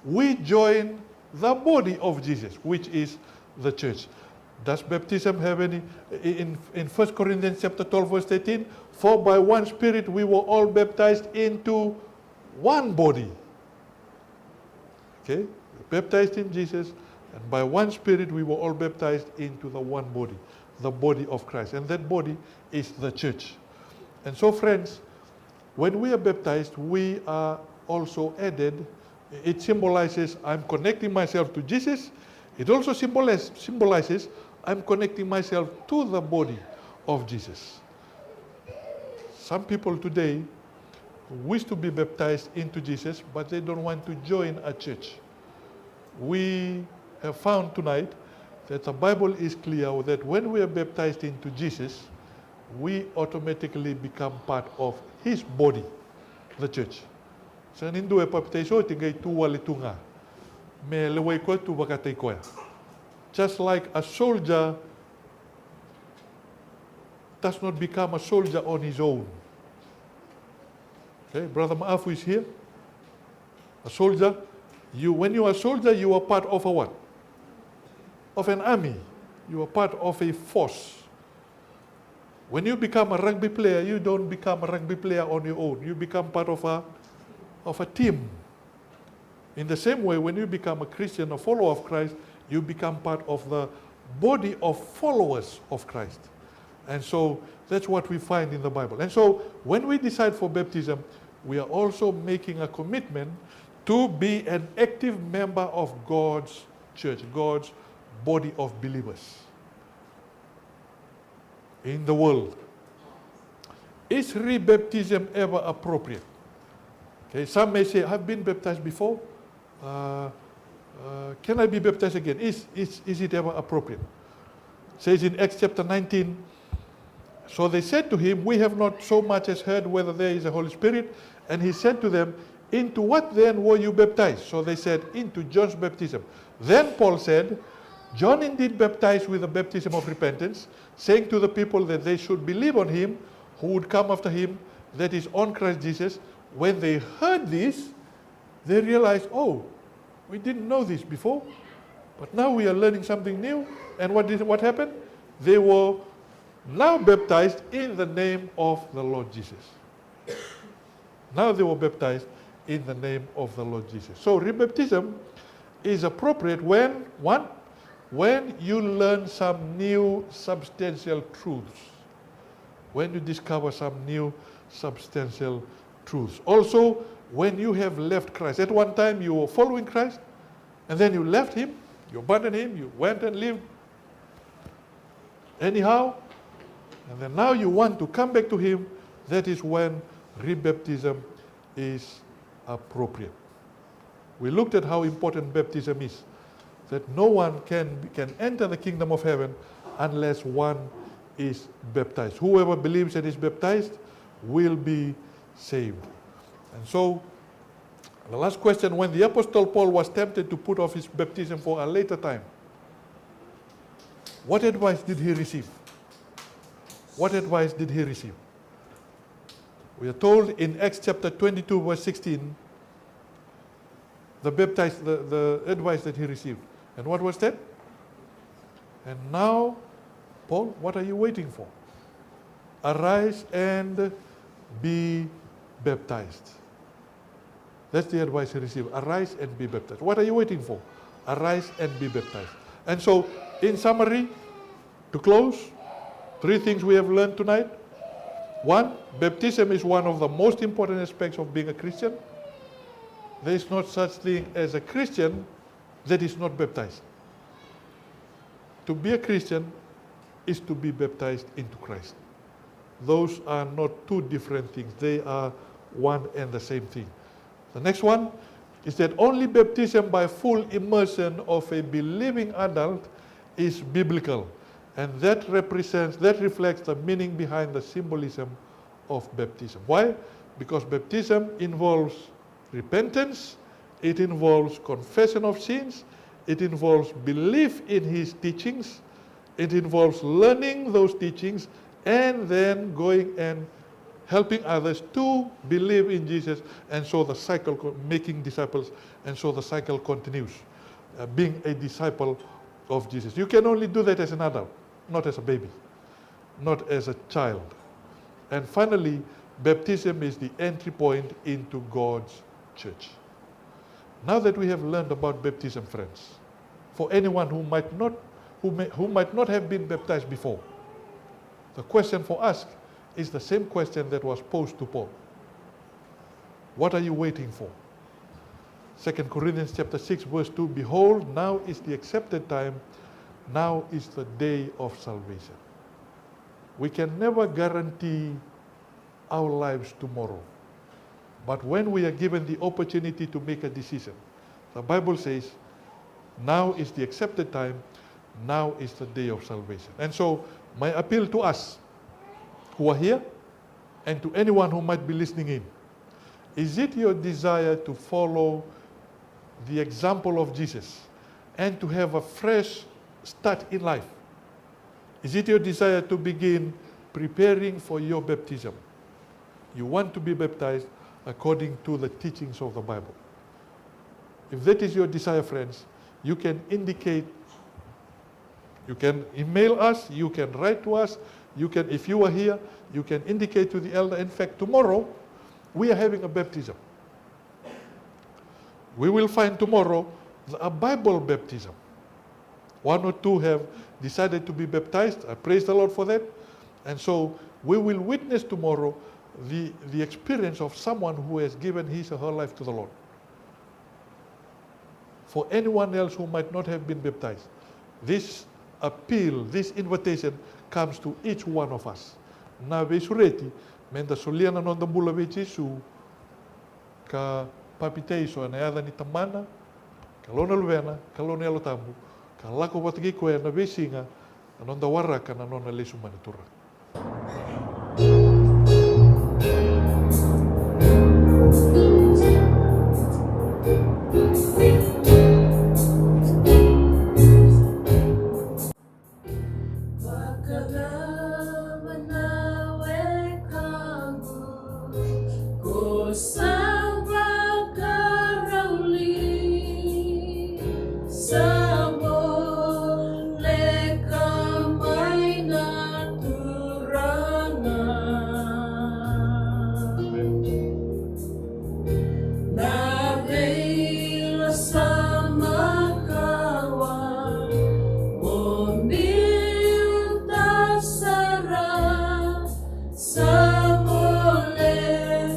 Speaker 1: we join the body of Jesus, which is the church. Does baptism have any? In 1 Corinthians chapter 12 verse 18, for by one Spirit we were all baptized into one body. Okay? Baptized in Jesus, and by one Spirit we were all baptized into the one body, the body of Christ. And that body is the church. And so friends, when we are baptized, we are also added. It symbolizes I'm connecting myself to Jesus. It also symbolizes I'm connecting myself to the body of Jesus. Some people today wish to be baptized into Jesus, but they don't want to join a church. We have found tonight that the Bible is clear that when we are baptized into Jesus, we automatically become part of his body, the church. Sa nindu e baptizo tingay tuwa litunga. Me leway ko tu bakatay ko. Just like a soldier does not become a soldier on his own. Okay, Brother Maafu is here. A soldier. When you are a soldier, you are part of a what? Of an army. You are part of a force. When you become a rugby player, you don't become a rugby player on your own. You become part of a team. In the same way, when you become a Christian, a follower of Christ, you become part of the body of followers of Christ. And so that's what we find in the Bible. And so when we decide for baptism, we are also making a commitment to be an active member of God's church, God's body of believers in the world. Is rebaptism ever appropriate? Okay, some may say, I've been baptized before. Can I be baptized again? Is it ever appropriate? It says in Acts chapter 19, so they said to him, we have not so much as heard whether there is a Holy Spirit. And he said to them, into what then were you baptized? So they said, into John's baptism. Then Paul said, John indeed baptized with the baptism of repentance, saying to the people that they should believe on him who would come after him, that is on Christ Jesus. When they heard this, they realized, oh, we didn't know this before, but now we are learning something new. And what happened? They were now baptized in the name of the Lord Jesus. Now they were baptized in the name of the Lord Jesus. So rebaptism is appropriate when you learn some new substantial truths. When you discover some new substantial truths. Also, when you have left Christ. At one time you were following Christ, and then you left him, you abandoned him, you went and lived anyhow, and then now you want to come back to him. That is when rebaptism is appropriate. We looked at how important baptism is, that no one can enter the kingdom of heaven unless one is baptized. Whoever believes and is baptized will be saved. And so, the last question, when the Apostle Paul was tempted to put off his baptism for a later time, what advice did he receive? What advice did he receive? We are told in Acts chapter 22, verse 16, the advice that he received. And what was that? And now, Paul, what are you waiting for? Arise and be baptized. That's the advice he received. Arise and be baptized. What are you waiting for? Arise and be baptized. And so, in summary, to close, 3 things we have learned tonight. 1, baptism is one of the most important aspects of being a Christian. There is not such thing as a Christian that is not baptized. To be a Christian is to be baptized into Christ. Those are not 2 different things. They are one and the same thing. The next one is that only baptism by full immersion of a believing adult is biblical. And that reflects the meaning behind the symbolism of baptism. Why? Because baptism involves repentance, it involves confession of sins, it involves belief in his teachings, it involves learning those teachings, and then going and helping others to believe in Jesus, and so the cycle, making disciples, and so the cycle continues, being a disciple of Jesus. You can only do that as an adult, not as a baby, not as a child. And finally, baptism is the entry point into God's church. Now that we have learned about baptism, friends, for anyone who might not have been baptized before, the question for us is the same question that was posed to Paul. What are you waiting for? 2 Corinthians chapter 6, verse 2, behold, now is the accepted time, now is the day of salvation. We can never guarantee our lives tomorrow. But when we are given the opportunity to make a decision, the Bible says, now is the accepted time, now is the day of salvation. And so, my appeal to us who are here, and to anyone who might be listening in, is it your desire to follow the example of Jesus and to have a fresh start in life? Is it your desire to begin preparing for your baptism? You want to be baptized according to the teachings of the Bible. If that is your desire, friends, you can indicate, you can email us, you can write to us, you can, if you are here, you can indicate to the elder. In fact, tomorrow, we are having a baptism. We will find tomorrow a Bible baptism. One or two have decided to be baptized. I praise the Lord for that. And so we will witness tomorrow the experience of someone who has given his or her life to the Lord. For anyone else who might not have been baptized, this appeal, this invitation comes to each one of us. Na vesureti, menda soliana non da bula ve Jesu, ka papitei so na yada ni tamana, ka lona luena, ka lona elo tamu, ka lako watagi koe na vesinga, non da waraka na non lesu manitura.
Speaker 2: Sa mole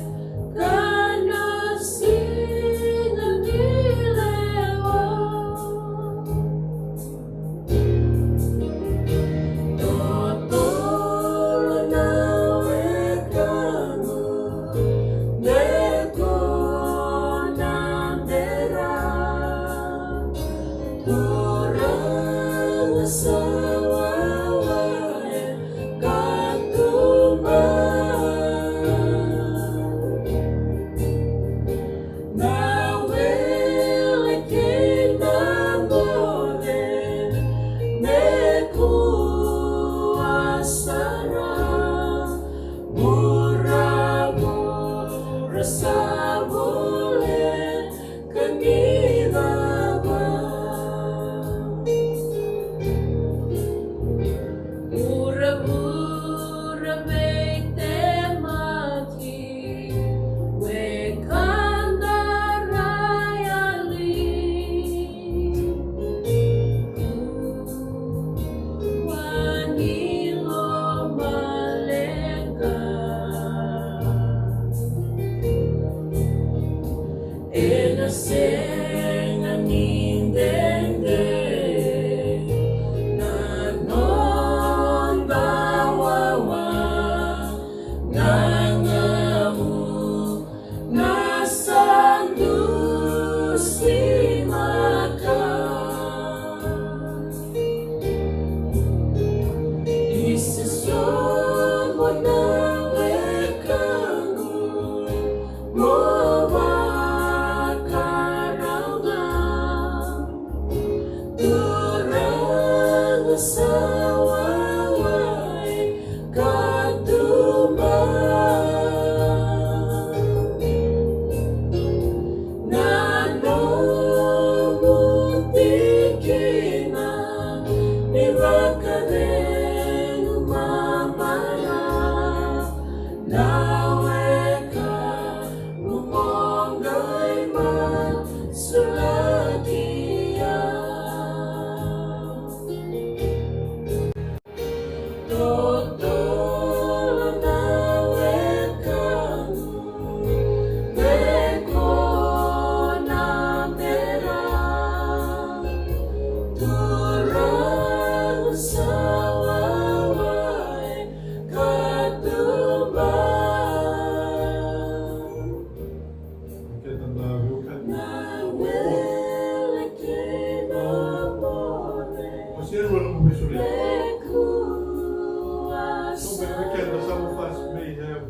Speaker 1: over the weekend, some of us may have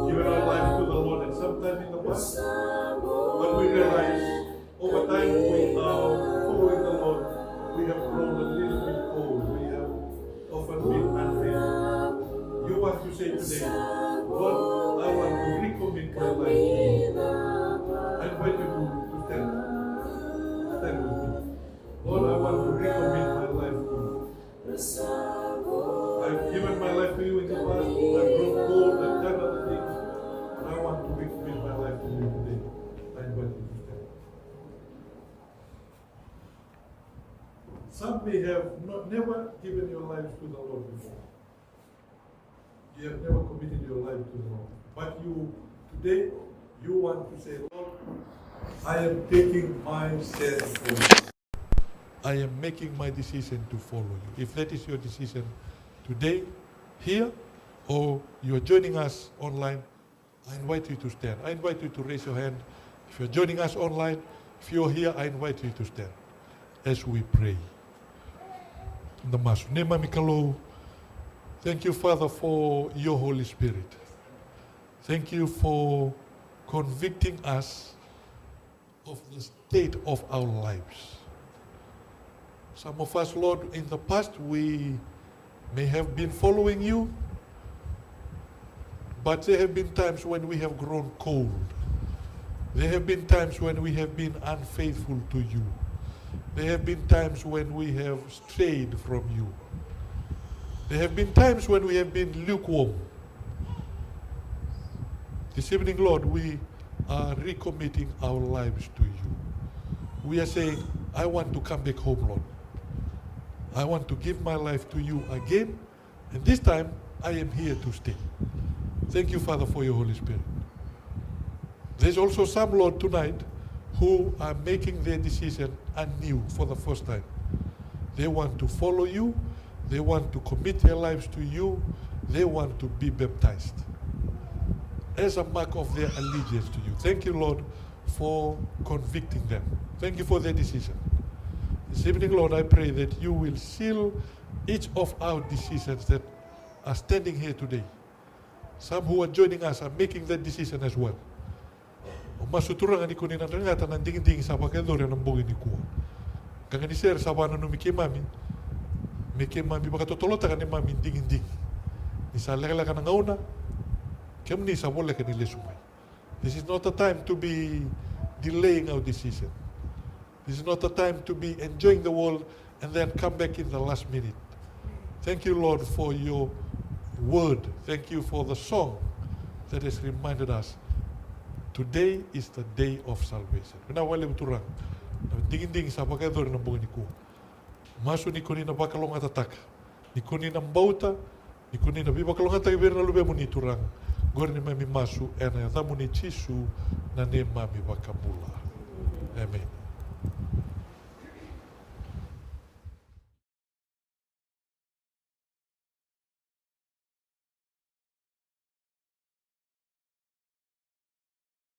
Speaker 1: given our life to the Lord at some time in the past, but we realize over time we are following the Lord. We have grown a little bit old. We have often been unfaithful. You want to say today, Lord, I want to recommit my life to you. I invite you to stand. Stand with me. Lord, I want to recommit my life to you. I've given my life to you in the past. I've grown old. I've done other things. And I want to recommit my life to you today. I invite you to stand. Some may have never given your lives to the Lord before. You have never committed your life to the Lord. But today, you want to say, Lord, I am taking my stand for you. I am making my decision to follow you. If that is your decision today, here, or you are joining us online, I invite you to stand. I invite you to raise your hand. If you're joining us online, if you're here, I invite you to stand as we pray. Thank you, Father, for your Holy Spirit. Thank you for convicting us of the state of our lives. Some of us, Lord, in the past, we may have been following you, but there have been times when we have grown cold. There have been times when we have been unfaithful to you. There have been times when we have strayed from you. There have been times when we have been lukewarm. This evening, Lord, we are recommitting our lives to you. We are saying, I want to come back home, Lord. I want to give my life to you again, and this time I am here to stay. Thank you, Father, for your Holy Spirit. There's also some, Lord, tonight who are making their decision anew for the first time. They want to follow you. They want to commit their lives to you. They want to be baptized as a mark of their allegiance to you. Thank you, Lord, for convicting them. Thank you for their decision. This evening, Lord, I pray that you will seal each of our decisions that are standing here today. Some who are joining us are making that decision as well. Masuturang ani kunin ang rangatan ng dingin-dingin sa pakedor ng bugin ni kuwa. Kang ni sir sa wano no Miki Mami baka totolota ka ni Mami dingin-dingin. Ni sa lagala ka ng una, kem ni sa wala ka ni lesumay. This is not a time to be delaying our decision. This is not a time to be enjoying the world and then come back in the last minute. Thank you, Lord, for your word. Thank you for the song that has reminded us today is the day of salvation. Kena wale beturang. Dingin-dingin sa pakedor ng bunga ni ko. Masu ni kunin na bakalong atatak. Ni kunin ang bauta. Ni kunin na bibakalong atatak ibig na lube mo ni turang. Gor ni mami masu ena yata mo ni chisu na ne mami bakabula. Amen.